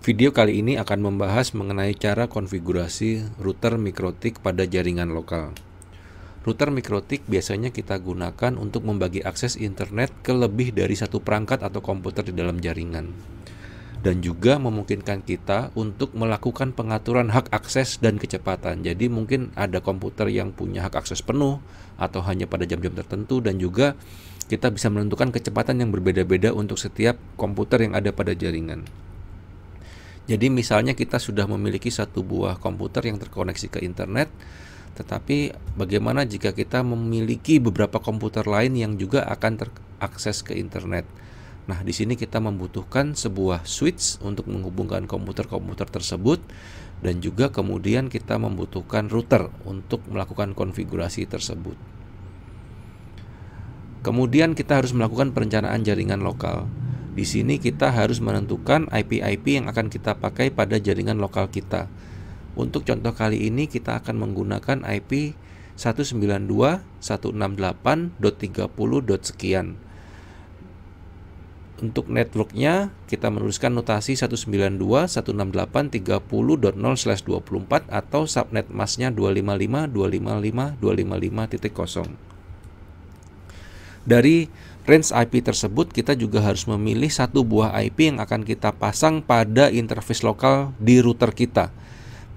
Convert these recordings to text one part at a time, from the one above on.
Video kali ini akan membahas mengenai cara konfigurasi router MikroTik pada jaringan lokal. Router MikroTik biasanya kita gunakan untuk membagi akses internet ke lebih dari satu perangkat atau komputer di dalam jaringan. Dan juga memungkinkan kita untuk melakukan pengaturan hak akses dan kecepatan. Jadi mungkin ada komputer yang punya hak akses penuh atau hanya pada jam-jam tertentu, dan juga kita bisa menentukan kecepatan yang berbeda-beda untuk setiap komputer yang ada pada jaringan. Jadi misalnya kita sudah memiliki satu buah komputer yang terkoneksi ke internet, tetapi bagaimana jika kita memiliki beberapa komputer lain yang juga akan terakses ke internet? Nah, di sini kita membutuhkan sebuah switch untuk menghubungkan komputer-komputer tersebut, dan juga kemudian kita membutuhkan router untuk melakukan konfigurasi tersebut. Kemudian kita harus melakukan perencanaan jaringan lokal. Di sini kita harus menentukan IP-IP yang akan kita pakai pada jaringan lokal kita. Untuk contoh kali ini kita akan menggunakan IP 192.168.30. Untuk networknya kita menuliskan notasi 192.168.30.0/24 atau subnet masknya 255.255.255.0. Dari range IP tersebut kita juga harus memilih satu buah IP yang akan kita pasang pada interface lokal di router kita.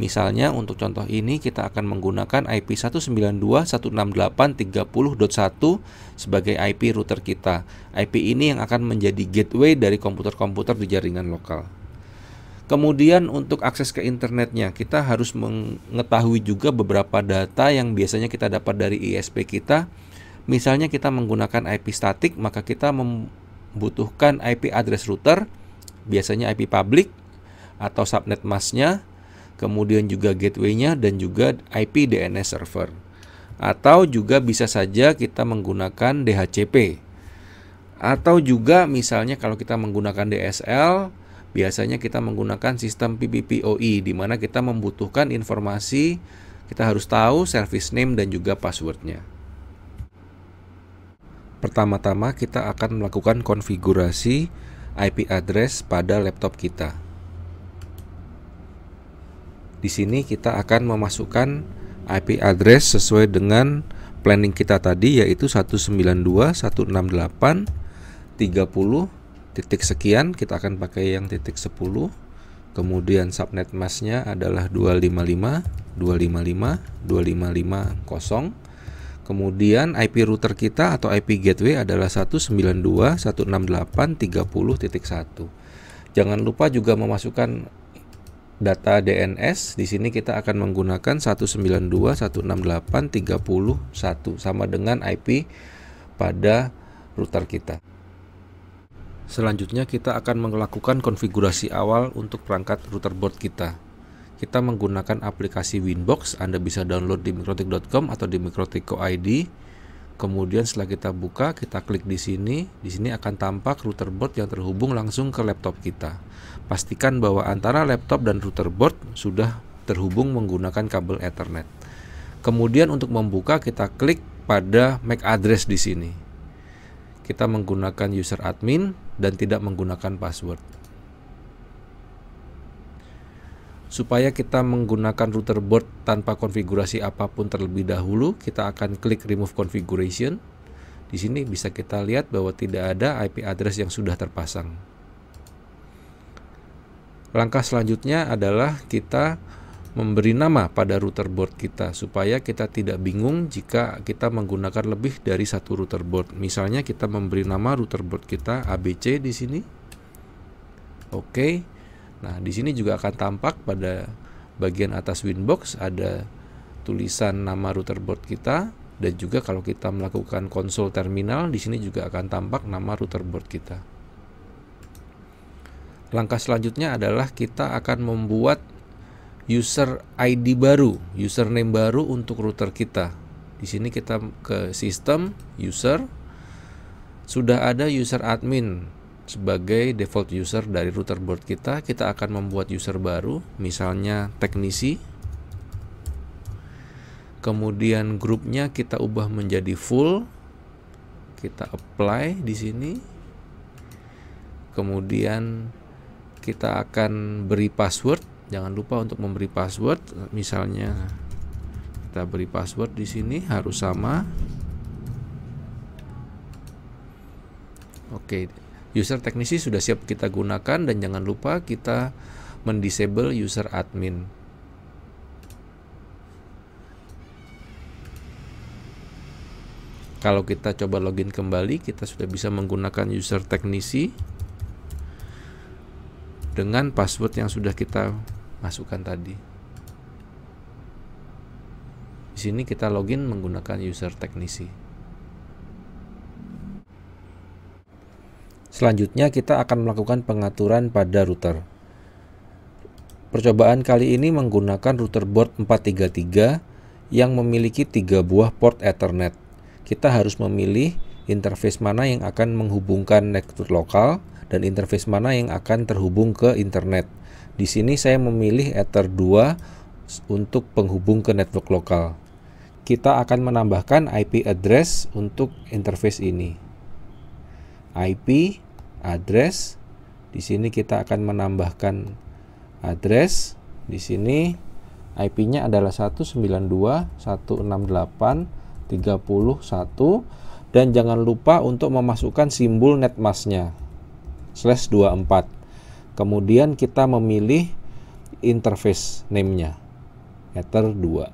Misalnya untuk contoh ini kita akan menggunakan IP 192.168.30.1 sebagai IP router kita. IP ini yang akan menjadi gateway dari komputer-komputer di jaringan lokal. Kemudian untuk akses ke internetnya kita harus mengetahui juga beberapa data yang biasanya kita dapat dari ISP kita. Misalnya kita menggunakan IP statik, maka kita membutuhkan IP address router, biasanya IP public atau subnet masknya, kemudian juga gateway-nya, dan juga IP DNS server. Atau juga bisa saja kita menggunakan DHCP. Atau juga misalnya kalau kita menggunakan DSL, biasanya kita menggunakan sistem PPPoE, di mana kita membutuhkan informasi, kita harus tahu service name dan juga passwordnya. Pertama-tama kita akan melakukan konfigurasi IP address pada laptop kita. Di sini kita akan memasukkan IP address sesuai dengan planning kita tadi, yaitu 192.168.30 titik sekian. Kita akan pakai yang titik 10. Kemudian subnet masknya adalah 255.255.255.0. Kemudian IP router kita atau IP gateway adalah 192.168.30.1. Jangan lupa juga memasukkan data DNS. Di sini kita akan menggunakan 192.168.30.1 sama dengan IP pada router kita. Selanjutnya kita akan melakukan konfigurasi awal untuk perangkat router board kita. Kita menggunakan aplikasi Winbox. Anda bisa download di mikrotik.com atau di mikrotik.co.id. Kemudian setelah kita buka, kita klik di sini. Di sini akan tampak router board yang terhubung langsung ke laptop kita. Pastikan bahwa antara laptop dan router board sudah terhubung menggunakan kabel Ethernet. Kemudian untuk membuka, kita klik pada MAC address di sini. Kita menggunakan user admin dan tidak menggunakan password. Supaya kita menggunakan router board tanpa konfigurasi apapun terlebih dahulu, kita akan klik remove configuration. Di sini bisa kita lihat bahwa tidak ada IP address yang sudah terpasang. Langkah selanjutnya adalah kita memberi nama pada router board kita supaya kita tidak bingung jika kita menggunakan lebih dari satu router board. Misalnya kita memberi nama router board kita ABC di sini. Oke. Nah, di sini juga akan tampak pada bagian atas Winbox ada tulisan nama router board kita, dan juga kalau kita melakukan konsol terminal di sini juga akan tampak nama router board kita. Langkah selanjutnya adalah kita akan membuat user ID baru, username baru untuk router kita. Di sini kita ke sistem, user, sudah ada user admin sebagai default user dari router board kita. Kita akan membuat user baru, misalnya teknisi. Kemudian grupnya kita ubah menjadi full. Kita apply di sini. Kemudian kita akan beri password. Jangan lupa untuk memberi password. Misalnya kita beri password di sini harus sama. Oke, user teknisi sudah siap kita gunakan, dan jangan lupa kita mendisable user admin. Kalau kita coba login kembali, kita sudah bisa menggunakan user teknisi dengan password yang sudah kita masukkan tadi. Di sini kita login menggunakan user teknisi. Selanjutnya kita akan melakukan pengaturan pada router. Percobaan kali ini menggunakan router board 433 yang memiliki 3 buah port Ethernet. Kita harus memilih interface mana yang akan menghubungkan network lokal dan interface mana yang akan terhubung ke internet. Di sini saya memilih Ether 2 untuk penghubung ke network lokal. Kita akan menambahkan IP address untuk interface ini. IP address, di sini kita akan menambahkan address. Di sini IP-nya adalah 192.168.31, dan jangan lupa untuk memasukkan simbol netmasknya /24. Kemudian kita memilih interface name-nya Ether 2.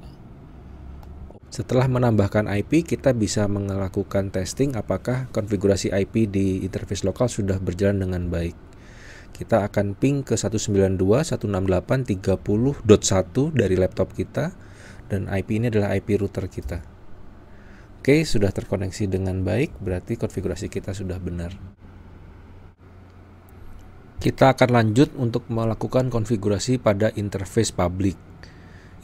Setelah menambahkan IP, kita bisa melakukan testing apakah konfigurasi IP di interface lokal sudah berjalan dengan baik. Kita akan ping ke 192.168.30.1 dari laptop kita, dan IP ini adalah IP router kita. Oke, sudah terkoneksi dengan baik, berarti konfigurasi kita sudah benar. Kita akan lanjut untuk melakukan konfigurasi pada interface public.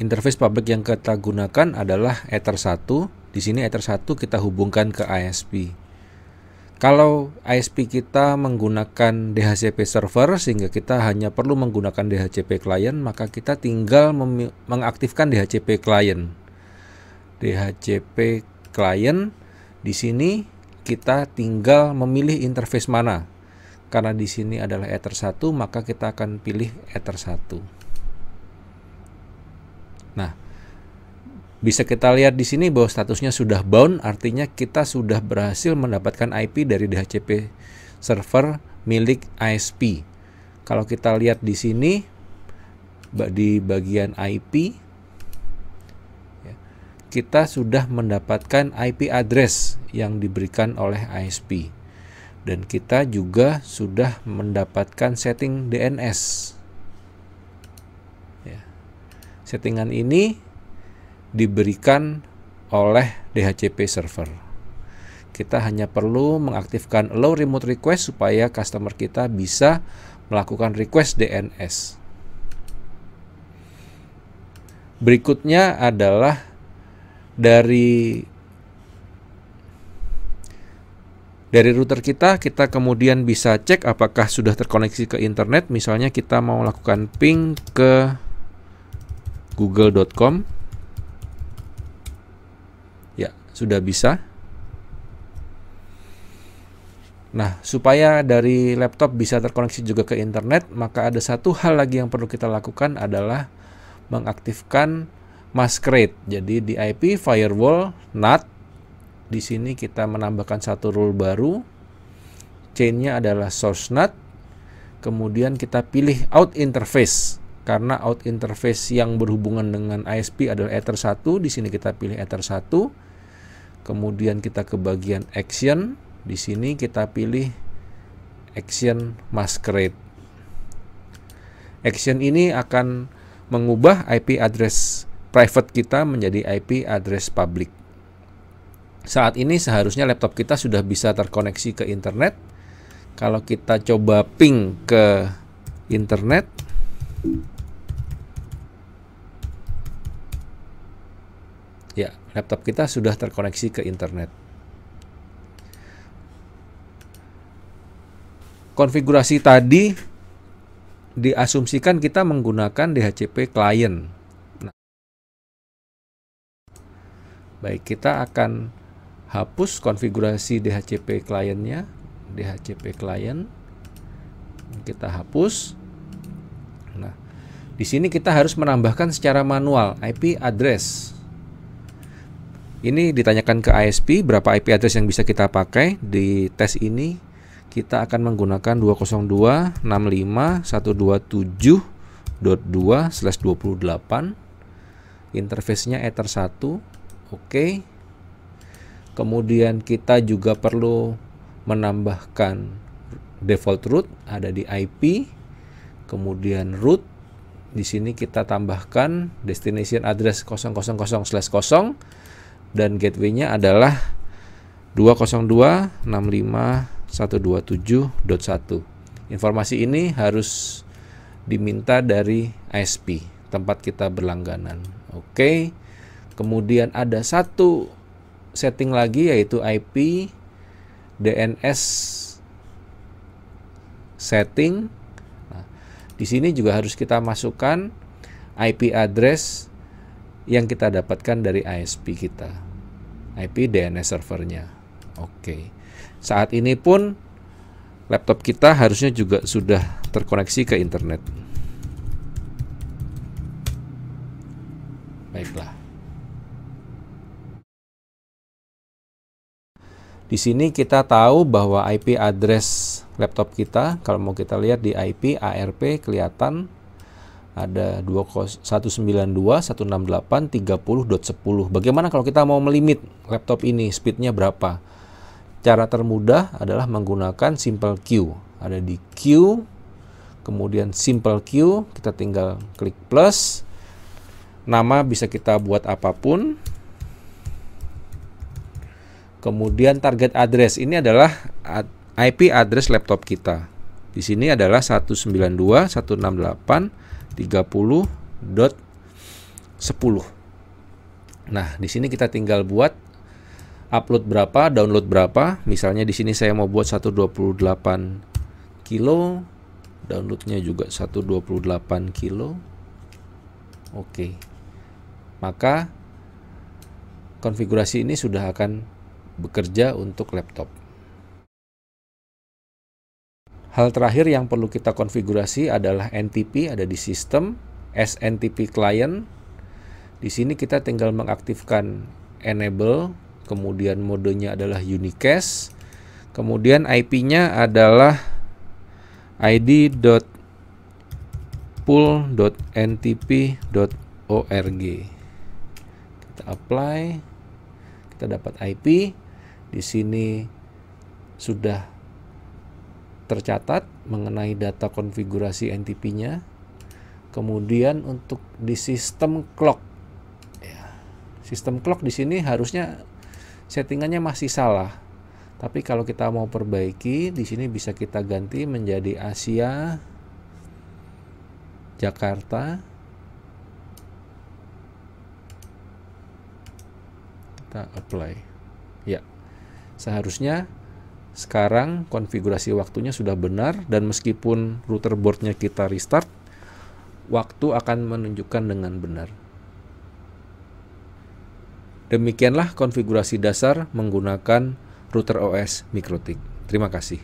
Interface public yang kita gunakan adalah Ether 1. Di sini Ether 1 kita hubungkan ke ISP. Kalau ISP kita menggunakan DHCP server sehingga kita hanya perlu menggunakan DHCP client, maka kita tinggal mengaktifkan DHCP client. DHCP client, di sini kita tinggal memilih interface mana. Karena di sini adalah Ether 1, maka kita akan pilih Ether 1. Nah, bisa kita lihat di sini bahwa statusnya sudah bound, artinya kita sudah berhasil mendapatkan IP dari DHCP server milik ISP. Kalau kita lihat di sini di bagian IP, kita sudah mendapatkan IP address yang diberikan oleh ISP, dan kita juga sudah mendapatkan setting DNS. Settingan ini diberikan oleh DHCP server. Kita hanya perlu mengaktifkan allow remote request supaya customer kita bisa melakukan request DNS. Berikutnya adalah dari router kita kemudian bisa cek apakah sudah terkoneksi ke internet. Misalnya kita mau melakukan ping ke google.com. Ya, sudah bisa. Nah, supaya dari laptop bisa terkoneksi juga ke internet, maka ada satu hal lagi yang perlu kita lakukan adalah mengaktifkan masquerade. Jadi di IP firewall NAT, di sini kita menambahkan satu rule baru. Chainnya adalah source NAT. Kemudian kita pilih out interface. Karena out interface yang berhubungan dengan ISP adalah Ether 1, di sini kita pilih Ether 1. Kemudian kita ke bagian action. Di sini kita pilih action masquerade. Action ini akan mengubah IP address private kita menjadi IP address public. Saat ini seharusnya laptop kita sudah bisa terkoneksi ke internet. Kalau kita coba ping ke internet, ya, laptop kita sudah terkoneksi ke internet. Konfigurasi tadi diasumsikan kita menggunakan DHCP client. Nah, baik, kita akan hapus konfigurasi DHCP client-nya. DHCP client kita hapus. Di sini kita harus menambahkan secara manual IP address. Ini ditanyakan ke ISP berapa IP address yang bisa kita pakai. Di tes ini kita akan menggunakan 202.168.2/28. Interface-nya Ether 1. Oke. Kemudian kita juga perlu menambahkan default root ada di IP. Kemudian root di sini kita tambahkan destination address 000/0 dan gateway-nya adalah 202.165.127.1. Informasi ini harus diminta dari ISP, tempat kita berlangganan. Oke. Kemudian ada satu setting lagi yaitu IP DNS setting. Nah, di sini juga harus kita masukkan IP address yang kita dapatkan dari ISP kita, IP DNS servernya. Oke. Saat ini pun laptop kita harusnya juga sudah terkoneksi ke internet. Baiklah. Di sini kita tahu bahwa IP address laptop kita, kalau mau kita lihat di IP ARP kelihatan ada 192.168.30.10. Bagaimana kalau kita mau melimit laptop ini, speednya berapa? Cara termudah adalah menggunakan simple queue. Ada di queue, kemudian simple queue, kita tinggal klik plus. Nama bisa kita buat apapun. Kemudian target address ini adalah IP address laptop kita. Di sini adalah 192.168.30.10. Nah, di sini kita tinggal buat upload berapa, download berapa. Misalnya di sini saya mau buat 128 kilo, downloadnya juga 128 kilo. Oke. Maka konfigurasi ini sudah akan bekerja untuk laptop. Hal terakhir yang perlu kita konfigurasi adalah NTP, ada di sistem, SNTP client. Di sini kita tinggal mengaktifkan enable, kemudian modenya adalah unicast, kemudian IP-nya adalah id.pool.ntp.org. Kita apply, kita dapat IP. Di sini sudah tercatat mengenai data konfigurasi NTP-nya. Kemudian untuk di sistem clock, ya, sistem clock di sini harusnya settingannya masih salah. Tapi kalau kita mau perbaiki, di sini bisa kita ganti menjadi Asia Jakarta. Kita apply. Ya. Seharusnya sekarang konfigurasi waktunya sudah benar, dan meskipun router boardnya kita restart, waktu akan menunjukkan dengan benar. Demikianlah konfigurasi dasar menggunakan router OS MikroTik. Terima kasih.